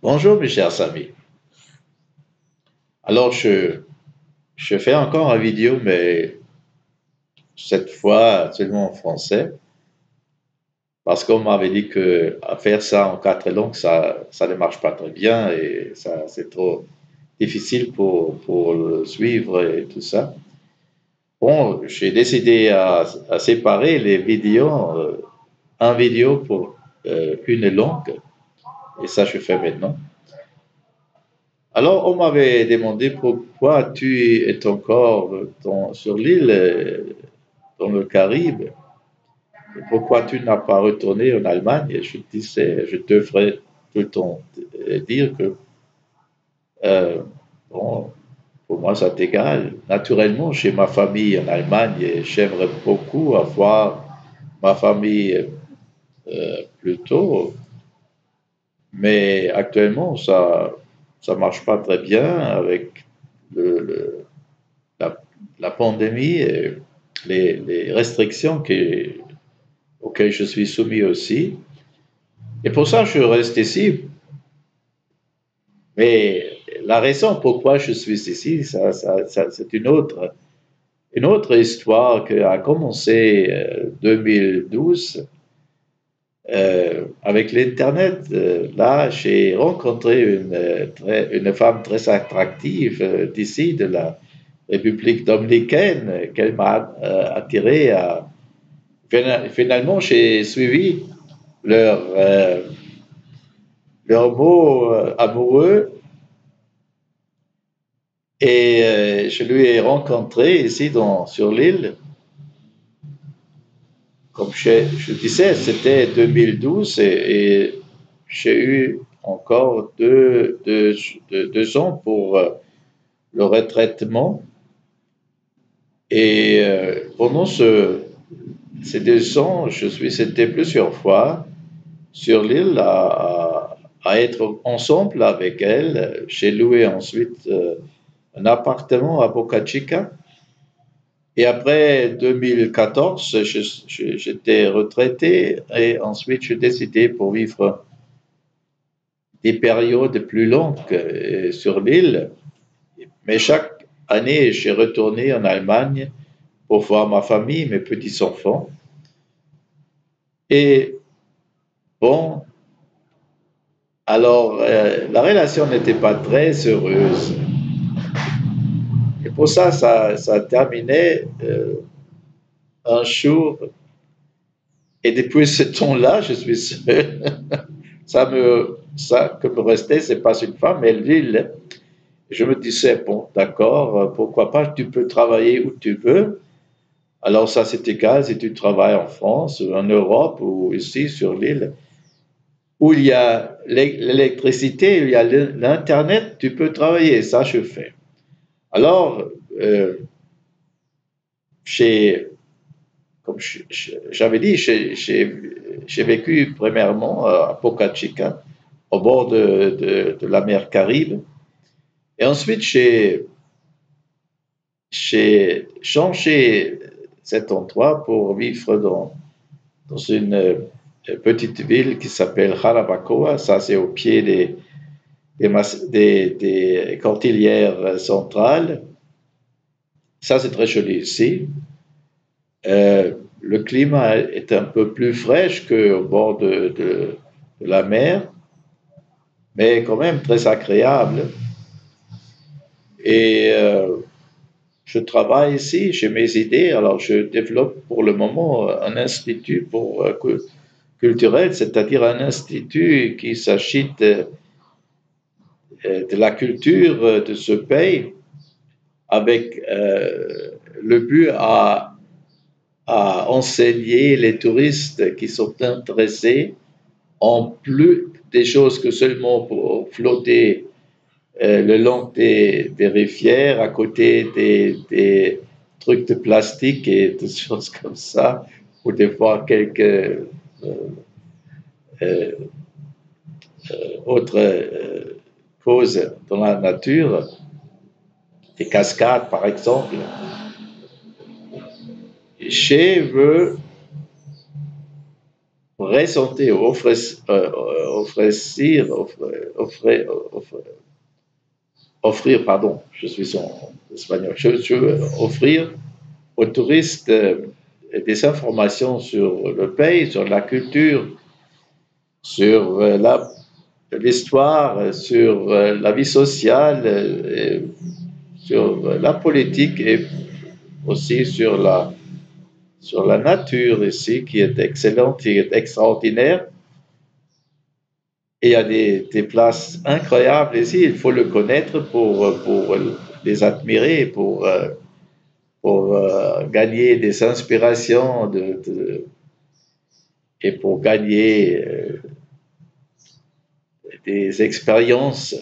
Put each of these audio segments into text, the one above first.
Bonjour mes chers amis. Alors je fais encore une vidéo, mais cette fois seulement en français, parce qu'on m'avait dit que à faire ça en quatre langues, ça ne marche pas très bien et ça c'est trop difficile pour le suivre et tout ça. Bon, j'ai décidé à séparer les vidéos, un vidéo pour une langue, et ça je fais maintenant. Alors, on m'avait demandé pourquoi tu es encore sur l'île, dans le Caraïbe, et pourquoi tu n'as pas retourné en Allemagne. Et je disais, je devrais tout le temps dire que, euh, bon, pour moi, c'est égal. Naturellement, j'ai ma famille en Allemagne et j'aimerais beaucoup avoir ma famille plus tôt, mais actuellement, ça marche pas très bien avec le, la, la pandémie et les restrictions auxquelles je suis soumis aussi. Et pour ça, je reste ici. Mais la raison pourquoi je suis ici, c'est une autre histoire qui a commencé en 2012 avec l'Internet. Là, j'ai rencontré une femme très attractive d'ici, de la République dominicaine, qu'elle m'a attiré à. Finalement, j'ai suivi leur, euh, leur mot amoureux et je lui ai rencontré ici sur l'île. Comme je disais, c'était 2012 et j'ai eu encore deux ans pour le retraitement. Et pendant ces deux ans, je suis été plusieurs fois sur l'île à être ensemble avec elle. J'ai loué ensuite un appartement à Boca Chica. Et après 2014, j'étais retraité et ensuite j'ai décidé pour vivre des périodes plus longues sur l'île. Mais chaque année, j'ai retourné en Allemagne pour voir ma famille, mes petits-enfants. Et bon, alors la relation n'était pas très heureuse. Et pour ça, ça a terminé un jour. Et depuis ce temps-là, je suis seul. Ça que me restait, c'est pas une femme, mais l'île. Je me disais, bon, d'accord, pourquoi pas, tu peux travailler où tu veux. Alors ça, c'est égal si tu travailles en France, en Europe ou ici sur l'île. Où il y a l'électricité, où il y a l'Internet, tu peux travailler. Ça, je fais. Alors, euh, j'ai comme j'avais dit, j'ai vécu premièrement à Boca Chica, au bord de la mer Caraïbe. Et ensuite, j'ai changé cet endroit pour vivre dans une petite ville qui s'appelle Jarabacoa. Ça, c'est au pied des cordillères centrales. Ça, c'est très joli ici. Le climat est un peu plus fraîche qu'au bord de la mer, mais quand même très agréable. Et je travaille ici, j'ai mes idées, alors je développe pour le moment un institut culturel, c'est-à-dire un institut qui s'agit de la culture de ce pays, avec le but à enseigner les touristes qui sont intéressés en plus des choses que seulement pour flotter le long des rivières, à côté des trucs de plastique et des choses comme ça, ou de voir quelques euh, autres causes dans la nature, des cascades par exemple. Je veux ressentir, offrir, pardon, je suis en espagnol, je veux offrir aux touristes des informations sur le pays, sur la culture, sur l'histoire, sur la vie sociale, sur la politique et aussi sur la nature ici qui est excellente, qui est extraordinaire. Et il y a des places incroyables ici, il faut le connaître pour les admirer, pour gagner des inspirations et pour gagner des expériences.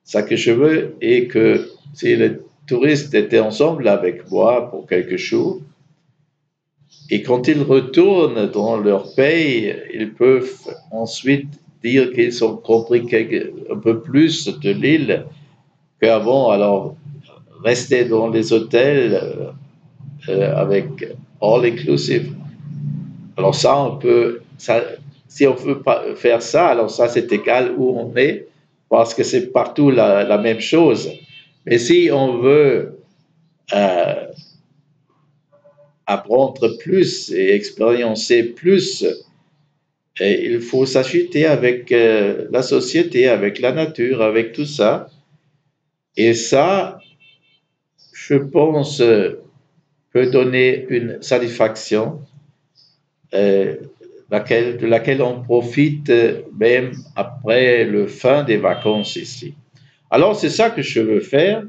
Ça que je veux et que si les touristes étaient ensemble avec moi pour quelques jours, et quand ils retournent dans leur pays, ils peuvent ensuite dire qu'ils ont compris un peu plus de l'île qu'avant. Alors, rester dans les hôtels avec all inclusive. Alors ça, on peut, ça, si on veut pas faire ça, alors ça, c'est égal où on est, parce que c'est partout la même chose. Mais si on veut apprendre plus et expérimenter plus, et il faut s'acheter avec la société, avec la nature, avec tout ça. Et ça, je pense, peut donner une satisfaction de laquelle on profite même après le fin des vacances ici. Alors, c'est ça que je veux faire.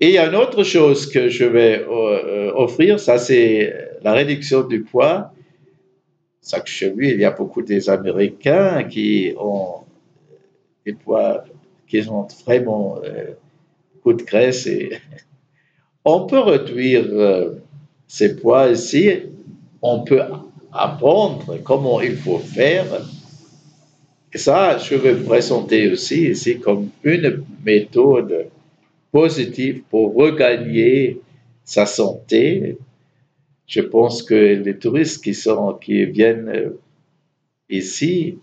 Et il y a une autre chose que je vais offrir, ça c'est la réduction du poids. Ça que chez lui, il y a beaucoup des Américains qui ont des poids, qui ont vraiment beaucoup de graisse. Et on peut réduire ces poids ici, on peut apprendre comment il faut faire. Et ça, je vais présenter aussi ici comme une méthode positive pour regagner sa santé. Je pense que les touristes qui viennent ici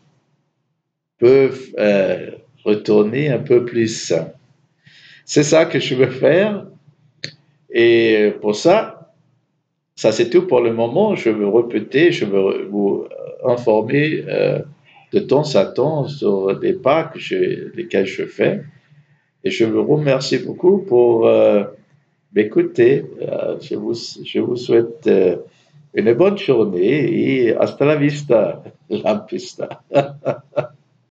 peuvent retourner un peu plus sains. C'est ça que je veux faire. Et pour ça, ça c'est tout pour le moment. Je veux répéter, je veux vous informer de temps à temps sur des pas lesquels je fais. Et je vous remercie beaucoup pour m'écouter. Je vous souhaite une bonne journée et hasta la vista, la pista.